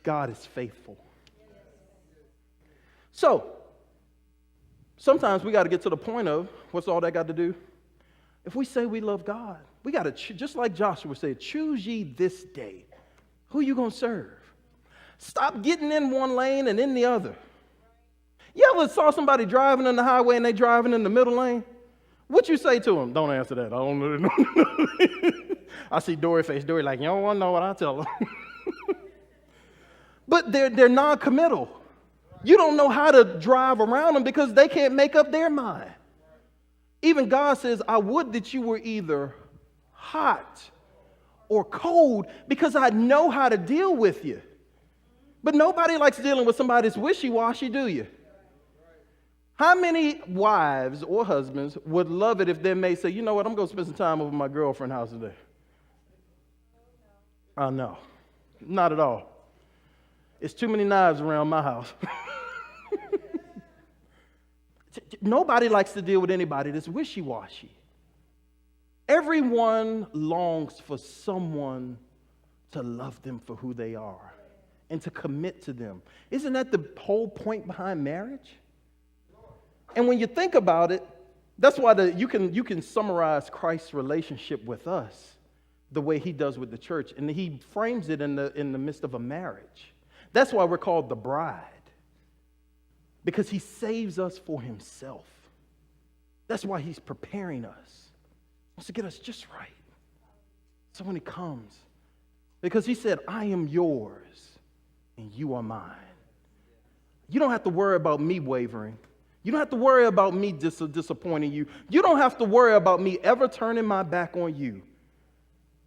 God is faithful. So, sometimes we got to get to the point of, what's all that got to do? If we say we love God, we got to, just like Joshua said, choose ye this day. Who you going to serve? Stop getting in one lane and in the other. You ever saw somebody driving in the highway and they driving in the middle lane? What you say to them? Don't answer that. I don't know. I see Dory face. Dory like, you don't want to know what I tell them. But they're non-committal. You don't know how to drive around them because they can't make up their mind. Even God says, I would that you were either hot or cold because I know how to deal with you. But nobody likes dealing with somebody that's wishy-washy, do you? How many wives or husbands would love it if their mate say, you know what, I'm going to spend some time over at my girlfriend's house today? No, not at all. It's too many knives around my house. Nobody likes to deal with anybody that's wishy-washy. Everyone longs for someone to love them for who they are and to commit to them. Isn't that the whole point behind marriage? And when you think about it, that's why you can summarize Christ's relationship with us the way he does with the church. And he frames it in the midst of a marriage. That's why we're called the bride. Because he saves us for himself. That's why he's preparing us. He wants to get us just right. So when he comes, because he said, I am yours and you are mine. You don't have to worry about me wavering. You don't have to worry about me disappointing you. You don't have to worry about me ever turning my back on you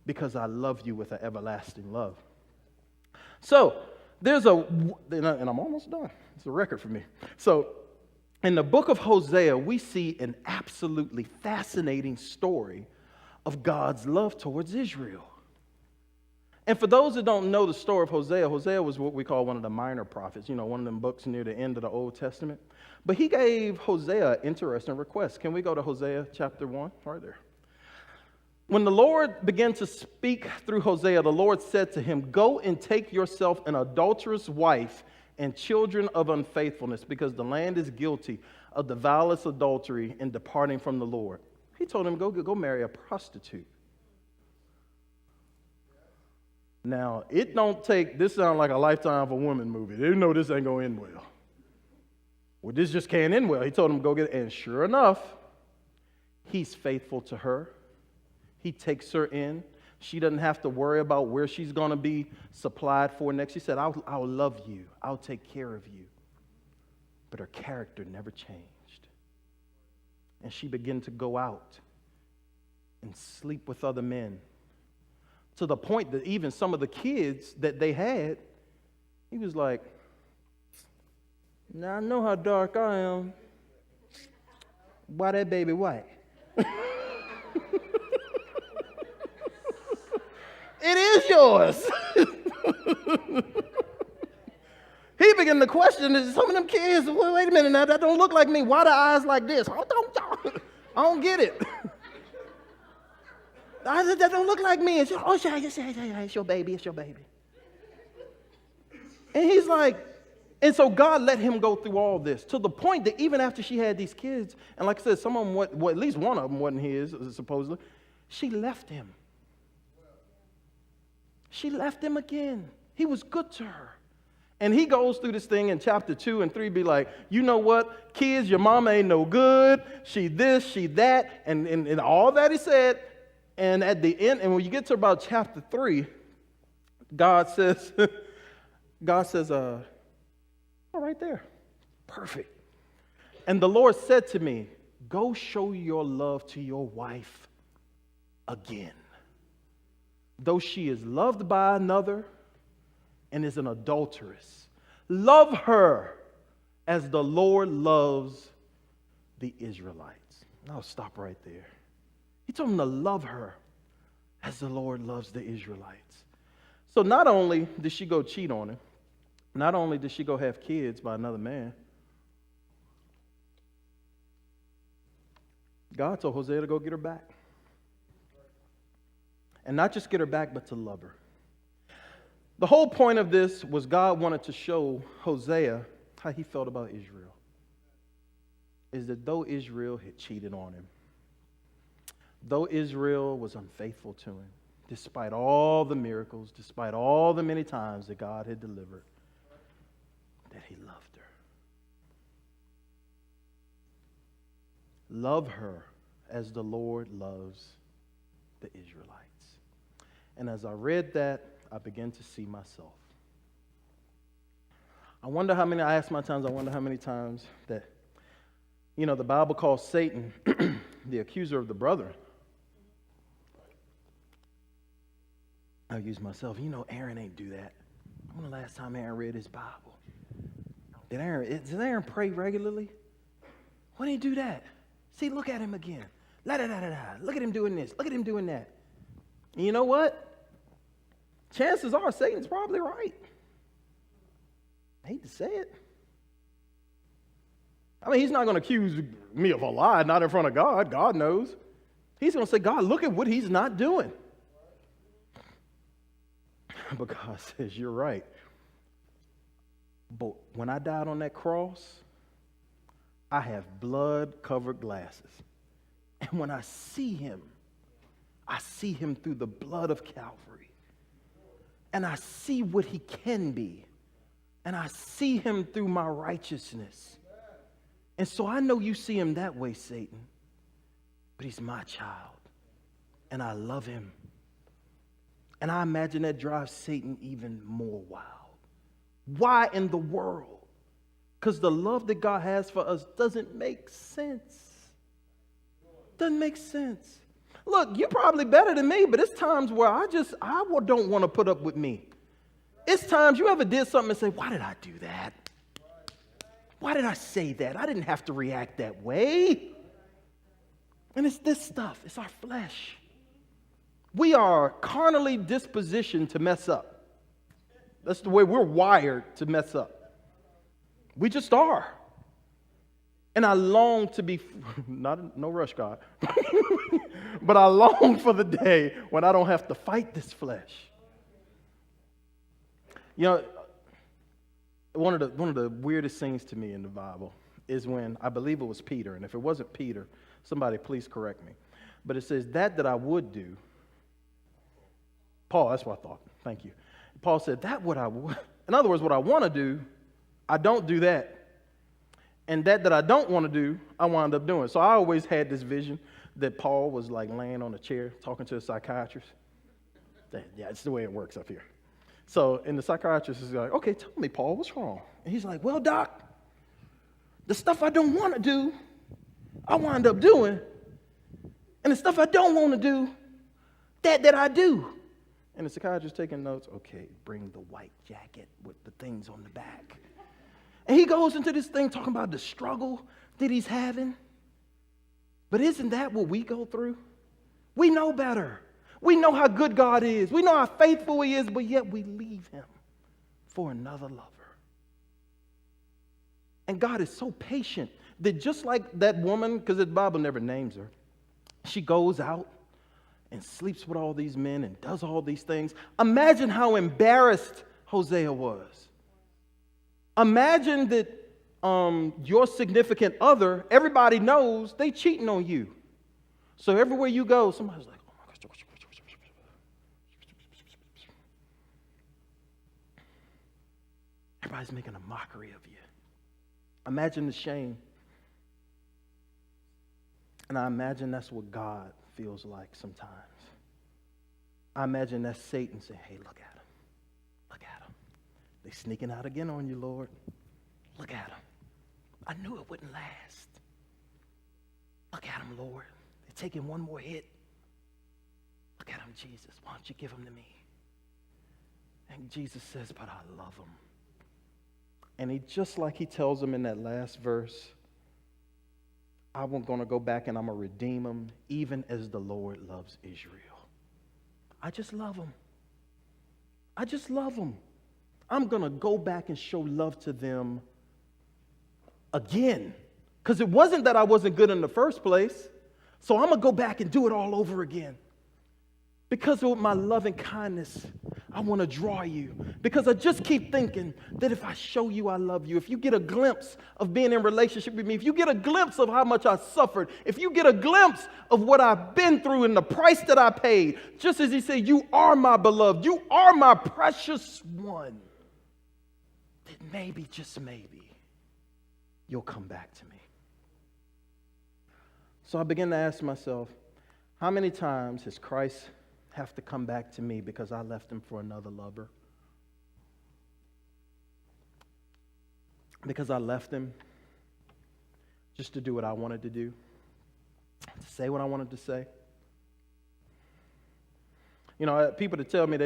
because I love you with an everlasting love. So and I'm almost done. It's a record for me. So in the book of Hosea, we see an absolutely fascinating story of God's love towards Israel. And for those that don't know the story of Hosea, Hosea was what we call one of the minor prophets, one of them books near the end of the Old Testament. But he gave Hosea an interesting request. Can we go to Hosea chapter 1? Right there. When the Lord began to speak through Hosea, the Lord said to him, go and take yourself an adulterous wife and children of unfaithfulness, because the land is guilty of the vilest adultery in departing from the Lord. He told him, go marry a prostitute. Now, this sounds like a Lifetime of a Woman movie. They know this ain't going to end well. Well, this just can't end well. He told him to go get it. And sure enough, he's faithful to her. He takes her in. She doesn't have to worry about where she's going to be supplied for next. He said, I'll love you. I'll take care of you. But her character never changed. And she began to go out and sleep with other men. To the point that even some of the kids that they had, he was like, now I know how dark I am. Why that baby white? It is yours. He began to question some of them kids. Wait a minute now, that don't look like me. Why the eyes like this? I don't get it. That don't look like me. It's your baby. It's your baby. And he's like, and so God let him go through all this to the point that even after she had these kids, and like I said, some of them, at least one of them wasn't his, supposedly, she left him. She left him again. He was good to her. And he goes through this thing in chapter 2 and 3, be like, you know what, kids, your mama ain't no good. She this, she that, and all that he said. And at the end, and when you get to about chapter 3, God says, oh, right there, perfect. And the Lord said to me, go show your love to your wife again. Though she is loved by another and is an adulteress, love her as the Lord loves the Israelites. And I'll stop right there. He told him to love her as the Lord loves the Israelites. So not only did she go cheat on him, not only did she go have kids by another man, God told Hosea to go get her back. And not just get her back, but to love her. The whole point of this was God wanted to show Hosea how he felt about Israel. Is that though Israel had cheated on him, though Israel was unfaithful to him, despite all the miracles, despite all the many times that God had delivered, that he loved her. Love her as the Lord loves the Israelites. And as I read that, I began to see myself. I wonder how many times that, the Bible calls Satan the accuser of the brethren. I'll use myself. Aaron ain't do that. When the last time Aaron read his Bible? Does Aaron pray regularly? When did he do that? See, look at him again. Look at him doing this. Look at him doing that. And you know what? Chances are Satan's probably right. I hate to say it. I mean, he's not going to accuse me of a lie, not in front of God. God knows. He's going to say, God, look at what he's not doing. But God says, you're right. But when I died on that cross, I have blood-covered glasses. And when I see him through the blood of Calvary. And I see what he can be. And I see him through my righteousness. And so I know you see him that way, Satan. But he's my child. And I love him. And I imagine that drives Satan even more wild. Why in the world? Because the love that God has for us doesn't make sense. Doesn't make sense. Look, you're probably better than me, but it's times where I don't want to put up with me. It's times you ever did something and say, why did I do that? Why did I say that? I didn't have to react that way. And it's this stuff. It's our flesh. We are carnally dispositioned to mess up. That's the way we're wired to mess up. We just are. And I long to be, no rush, God, but I long for the day when I don't have to fight this flesh. One of the weirdest things to me in the Bible is when, I believe it was Peter, and if it wasn't Peter, somebody please correct me. But it says, that I would do. Paul, that's what I thought. Thank you. Paul said, that what I would. In other words, what I want to do, I don't do that. And that I don't want to do, I wind up doing. So I always had this vision that Paul was like laying on a chair talking to a psychiatrist. Yeah, it's the way it works up here. So, and the psychiatrist is like, okay, tell me, Paul, what's wrong? And he's like, well, doc, the stuff I don't want to do, I wind up doing. And the stuff I don't want to do, that I do. And the psychiatrist taking notes, okay, bring the white jacket with the things on the back. And he goes into this thing talking about the struggle that he's having. But isn't that what we go through? We know better. We know how good God is. We know how faithful he is, but yet we leave him for another lover. And God is so patient that just like that woman, because the Bible never names her, she goes out and sleeps with all these men and does all these things. Imagine how embarrassed Hosea was. Imagine that your significant other, everybody knows they cheating on you. So everywhere you go, somebody's like, oh my gosh. Everybody's making a mockery of you. Imagine the shame. And I imagine that's what God feels like sometimes. I imagine that's Satan saying, hey, look at him. Look at him. They're sneaking out again on you, Lord. Look at him. I knew it wouldn't last. Look at him, Lord. They're taking one more hit. Look at him, Jesus. Why don't you give him to me? And Jesus says, but I love him. And he, just like he tells him in that last verse, I'm going to go back and I'm going to redeem them even as the Lord loves Israel. I just love them. I just love them. I'm going to go back and show love to them again. Because it wasn't that I wasn't good in the first place. So I'm going to go back and do it all over again. Because of my loving kindness, I want to draw you because I just keep thinking that if I show you I love you, if you get a glimpse of being in relationship with me, if you get a glimpse of how much I suffered, if you get a glimpse of what I've been through and the price that I paid, just as he said, you are my beloved, you are my precious one, that maybe, just maybe, you'll come back to me. So I began to ask myself, how many times has Christ have to come back to me because I left him for another lover? Because I left him just to do what I wanted to do, to say what I wanted to say. You know, people that tell me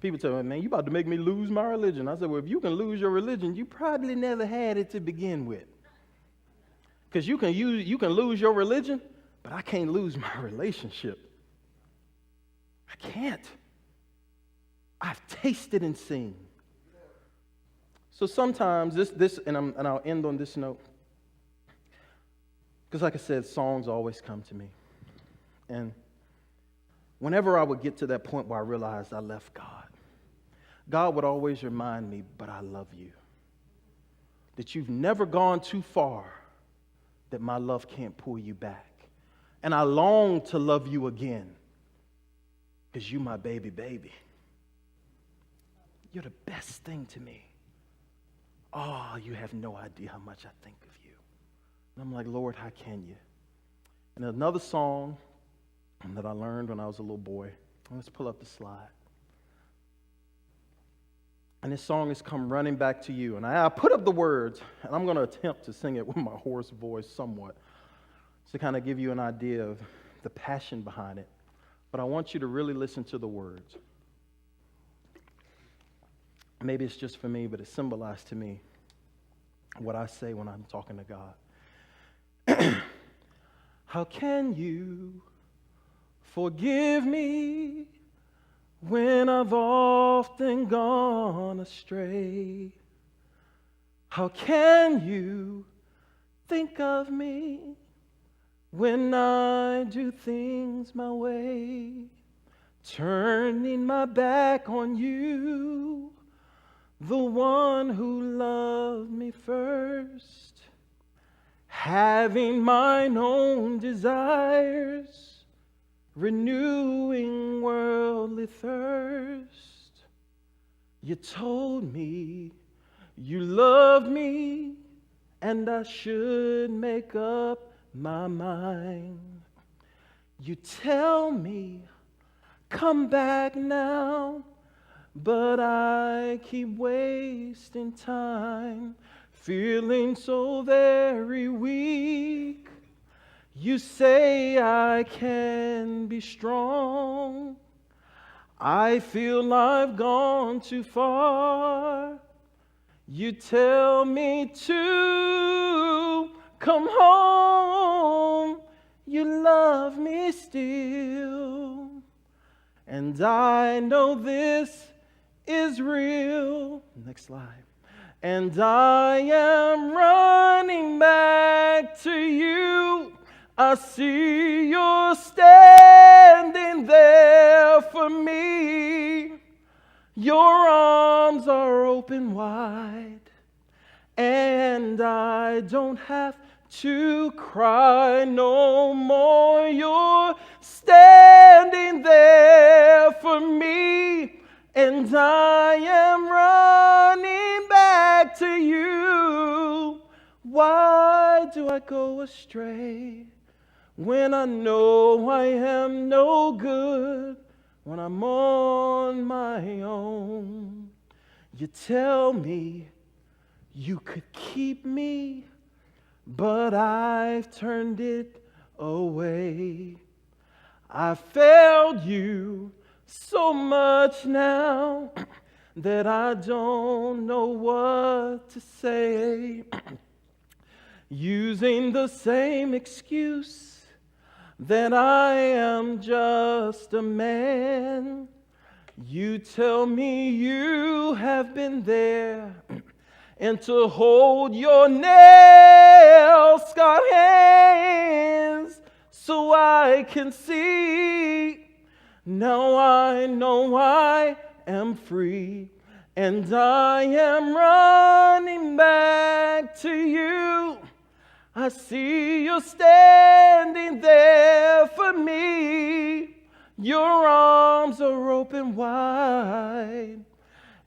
people tell me, man, you about to make me lose my religion. I said, well, if you can lose your religion, you probably never had it to begin with. Because you can lose your religion, but I can't lose my relationship. I can't. I've tasted and seen. So sometimes and I'll end on this note, because like I said, songs always come to me. And whenever I would get to that point where I realized I left God, God would always remind me, but I love you. That you've never gone too far, that my love can't pull you back. And I long to love you again, because you my baby. You're the best thing to me. Oh, you have no idea how much I think of you. And I'm like, Lord, how can you? And another song that I learned when I was a little boy. Let's pull up the slide. And this song has come running back to you. And I put up the words, and I'm going to attempt to sing it with my hoarse voice somewhat, to kind of give you an idea of the passion behind it. But I want you to really listen to the words. Maybe it's just for me, but it symbolized to me what I say when I'm talking to God. How can you forgive me when I've often gone astray? How can you think of me when I do things my way? Turning my back on you, the one who loved me first, having mine own desires, renewing worldly thirst. You told me you loved me, and I should make up my mind. You tell me, come back now, but I keep wasting time, feeling so very weak. You say I can be strong. I feel I've gone too far. You tell me to come home. You love me still. And I know this is real. Next slide. And I am running back to you. I see you're standing there for me. Your arms are open wide, and I don't have to cry no more. You're standing there for me, and I am running back to you. Why do I go astray when I know I am no good when I'm on my own? You tell me you could keep me, but I've turned it away. I failed you so much now that I don't know what to say. Using the same excuse that I am just a man. You tell me you have been there, and to hold your nail-scarred hands so I can see. Now I know I am free, and I am running back to you. I see you standing there for me. Your arms are open wide,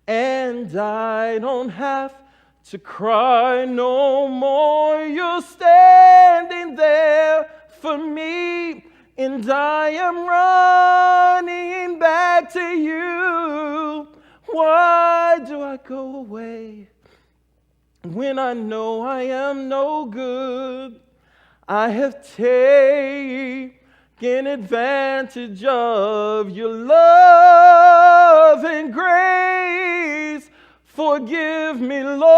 and I don't have to cry no more. You're standing there for me, and I am running back to you. Why do I go away when I know I am no good? I have taken advantage of your love and grace. Forgive me, Lord,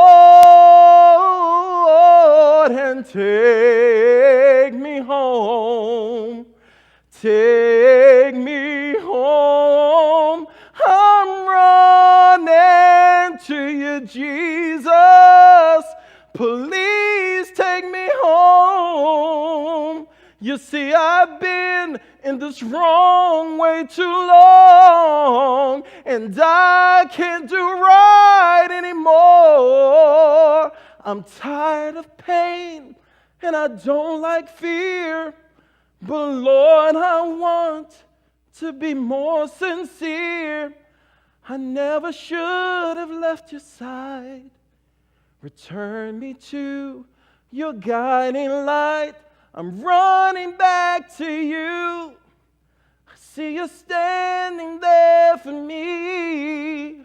and take me home. Take me home. I'm running to you, Jesus. Please take me home. You see, I've been in this wrong way too long, and I can't do right anymore. I'm tired of pain, and I don't like fear. But Lord, I want to be more sincere. I never should have left your side. Return me to your guiding light. I'm running back to you. I see you standing there for me.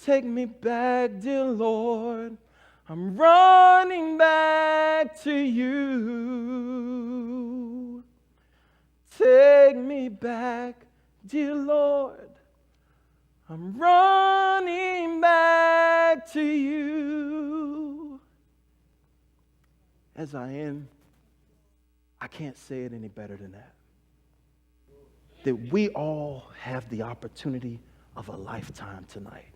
Take me back, dear Lord. I'm running back to you. Take me back, dear Lord. I'm running back to you. As I end, I can't say it any better than that. That we all have the opportunity of a lifetime tonight.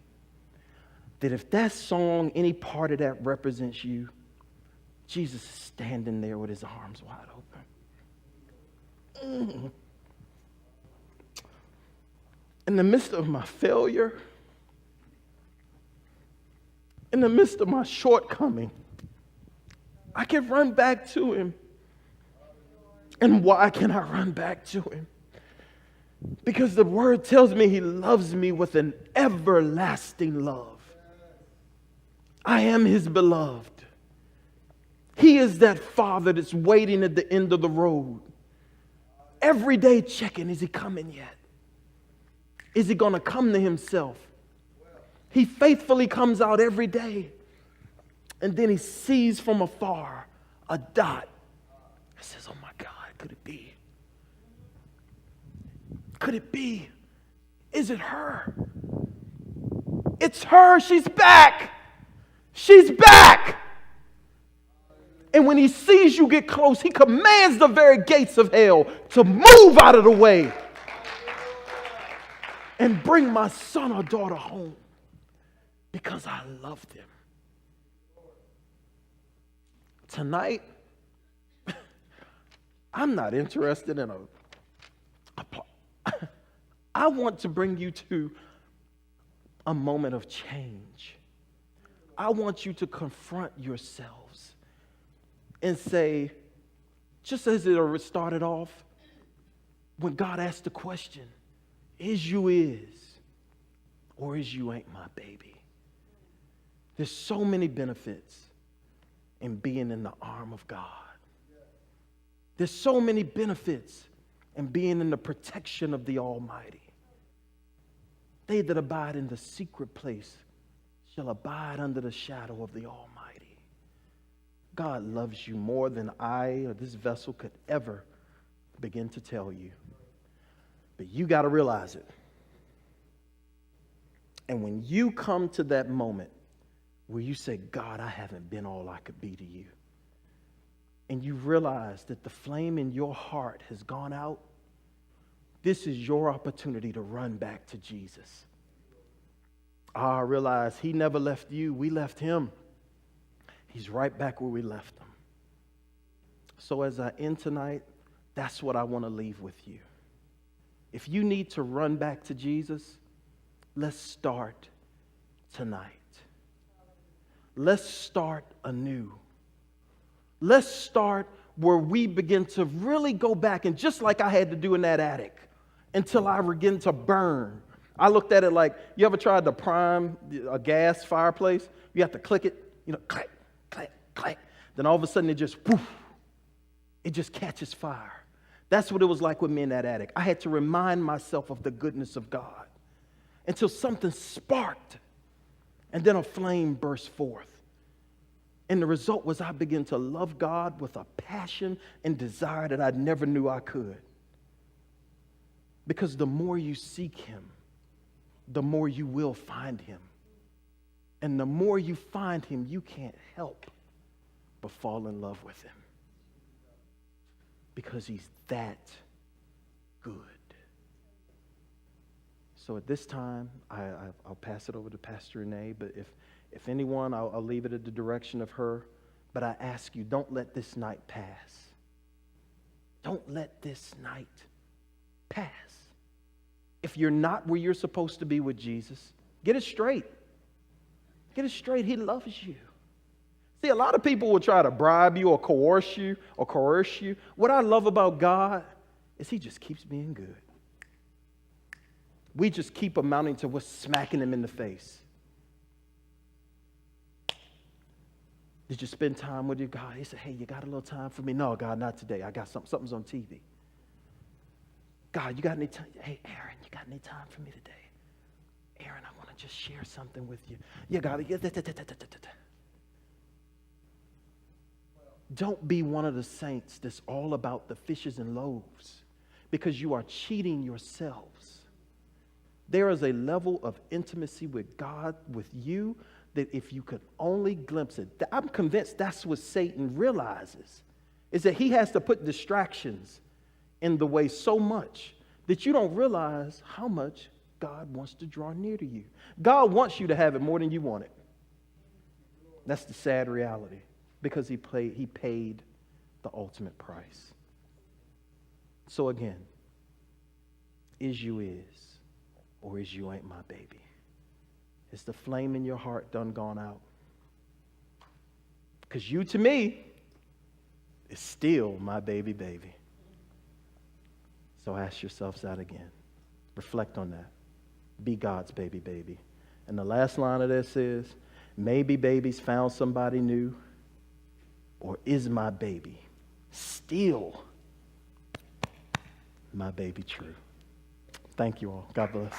That if that song, any part of that represents you, Jesus is standing there with his arms wide open. In the midst of my failure, in the midst of my shortcoming, I can run back to him. And why can I run back to him? Because the word tells me he loves me with an everlasting love. I am his beloved. He is that father that's waiting at the end of the road. Every day checking, is he coming yet? Is he going to come to himself? He faithfully comes out every day. And then he sees from afar a dot. He says, oh my God, could it be? Could it be? Is it her? It's her. She's back. She's back. And when he sees you get close, he commands the very gates of hell to move out of the way and bring my son or daughter home because I loved him. Tonight, I'm not interested in I want to bring you to a moment of change. I want you to confront yourselves and say, just as it started off, when God asked the question, is you is, or is you ain't my baby? There's so many benefits in being in the arm of God. There's so many benefits in being in the protection of the Almighty. They that abide in the secret place shall abide under the shadow of the Almighty. God loves you more than I or this vessel could ever begin to tell you. But you got to realize it. And when you come to that moment where you say, God, I haven't been all I could be to you, and you realize that the flame in your heart has gone out, this is your opportunity to run back to Jesus. I realize he never left you. We left him. He's right back where we left him. So as I end tonight, that's what I want to leave with you. If you need to run back to Jesus, Let's start tonight. Let's start anew. Let's start where we begin to really go back, and just like I had to do in that attic, until I begin to burn. I looked at it like, you ever tried to prime a gas fireplace? You have to click it, click, click, click. Then all of a sudden it just, poof, it just catches fire. That's what it was like with me in that attic. I had to remind myself of the goodness of God until something sparked, and then a flame burst forth. And the result was I began to love God with a passion and desire that I never knew I could. Because the more you seek him, the more you will find him. And the more you find him, you can't help but fall in love with him. Because he's that good. So at this time, I'll pass it over to Pastor Renee, but if anyone, I'll leave it at the direction of her. But I ask you, don't let this night pass. Don't let this night pass. If you're not where you're supposed to be with Jesus, get it straight. Get it straight. He loves you. See, a lot of people will try to bribe you or coerce you. What I love about God is he just keeps being good. We just keep amounting to what's smacking him in the face. Did you spend time with your God? He said, hey, you got a little time for me? No, God, not today. I got something's on TV. God, you got any time? Hey, Aaron, you got any time for me today? Aaron, I want to just share something with you. Yeah, God. Don't be one of the saints that's all about the fishes and loaves, because you are cheating yourselves. There is a level of intimacy with God, with you, that if you could only glimpse it, I'm convinced that's what Satan realizes, is that he has to put distractions in the way so much that you don't realize how much God wants to draw near to you. God wants you to have it more than you want it. That's the sad reality, because he paid the ultimate price. So again, is you is, or is you ain't my baby? Is the flame in your heart done gone out? Because you to me is still my baby. So ask yourselves that again. Reflect on that. Be God's baby. And the last line of this is, maybe baby's found somebody new, or is my baby still my baby true? Thank you all. God bless.